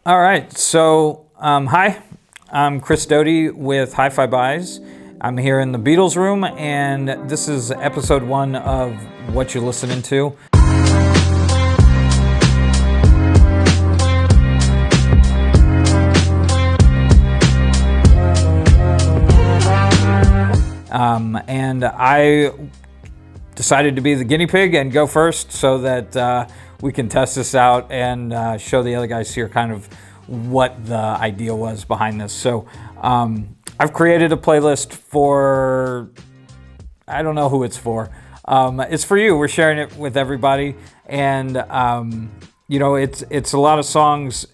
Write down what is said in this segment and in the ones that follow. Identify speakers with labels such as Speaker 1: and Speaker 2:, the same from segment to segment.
Speaker 1: All right, so hi, I'm Chris Doughty with HiFi Buys. I'm here in the Beatles room, and this is episode 1 of What You Listening To. And I decided to be the guinea pig and go first so that we can test this out and show the other guys here kind of what the idea was behind this. So I've created a playlist for, I don't know who it's for. It's for you. We're sharing it with everybody. And, you know, it's a lot of songs.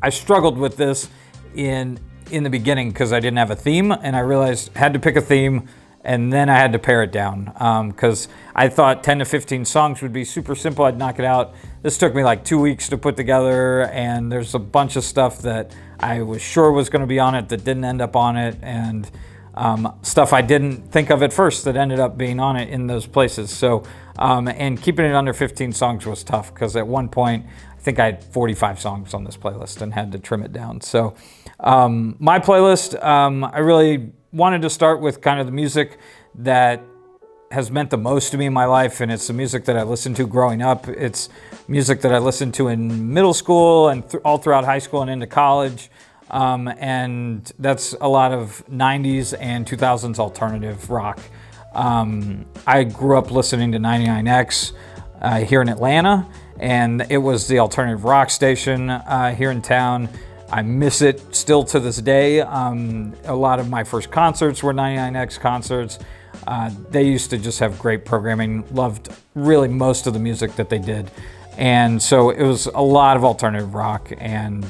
Speaker 1: I struggled with this in the beginning because I didn't have a theme, and I realized I had to pick a theme, and then I had to pare it down because I thought 10 to 15 songs would be super simple. I'd knock it out. This took me like 2 weeks to put together, and there's a bunch of stuff that I was sure was going to be on it that didn't end up on it, and stuff I didn't think of at first that ended up being on it in those places. So, and keeping it under 15 songs was tough because at one point, I think I had 45 songs on this playlist and had to trim it down. So my playlist, I really wanted to start with kind of the music that has meant the most to me in my life, and it's the music that I listened to growing up. It's music that I listened to in middle school and all throughout high school and into college. And that's a lot of 90s and 2000s alternative rock. I grew up listening to 99X here in Atlanta, and it was the alternative rock station here in town. I miss it still to this day. A lot of my first concerts were 99X concerts. They used to just have great programming. Loved really most of the music that they did. And so it was a lot of alternative rock. And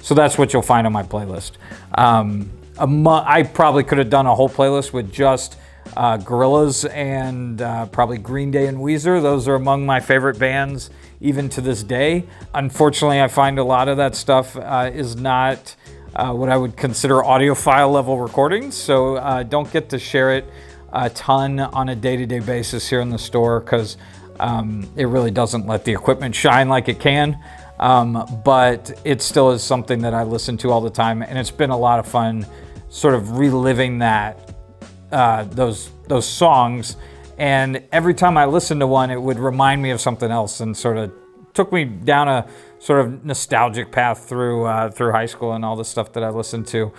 Speaker 1: so that's what you'll find on my playlist. I probably could have done a whole playlist with just Gorillaz and probably Green Day and Weezer. Those are among my favorite bands even to this day. Unfortunately, I find a lot of that stuff is not what I would consider audiophile level recordings, so don't get to share it a ton on a day-to-day basis here in the store because it really doesn't let the equipment shine like it can. But it still is something that I listen to all the time, and it's been a lot of fun sort of reliving those songs. And every time I listened to one, it would remind me of something else and sort of took me down a sort of nostalgic path through high school and all the stuff that I listened to.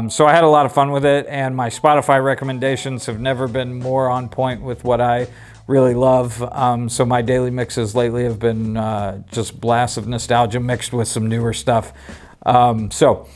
Speaker 1: So I had a lot of fun with it, and my Spotify recommendations have never been more on point with what I really love. So my daily mixes lately have been just blasts of nostalgia mixed with some newer stuff. So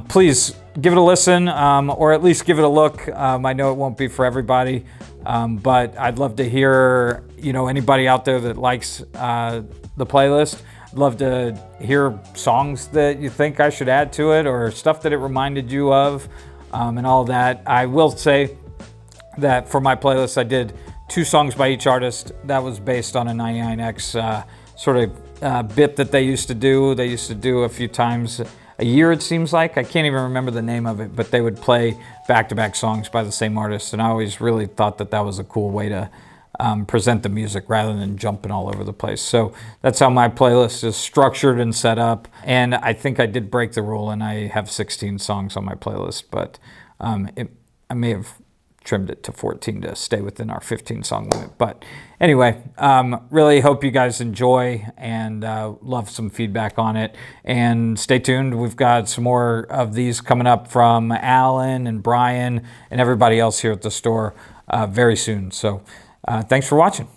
Speaker 1: please give it a listen, or at least give it a look. I know it won't be for everybody, but I'd love to hear, you know, anybody out there that likes the playlist. I'd love to hear songs that you think I should add to it or stuff that it reminded you of, and all that. I will say that for my playlist, I did 2 songs by each artist. That was based on a 99X sort of bit that they used to do. They used to do a few times a year, it seems like. I can't even remember the name of it, but they would play back-to-back songs by the same artist, and I always really thought that that was a cool way to present the music rather than jumping all over the place. So that's how my playlist is structured and set up, and I think I did break the rule, and I have 16 songs on my playlist, but I may have trimmed it to 14 to stay within our 15 song limit. But anyway, really hope you guys enjoy and love some feedback on it. And stay tuned. We've got some more of these coming up from Alan and Brian and everybody else here at the store very soon. So thanks for watching.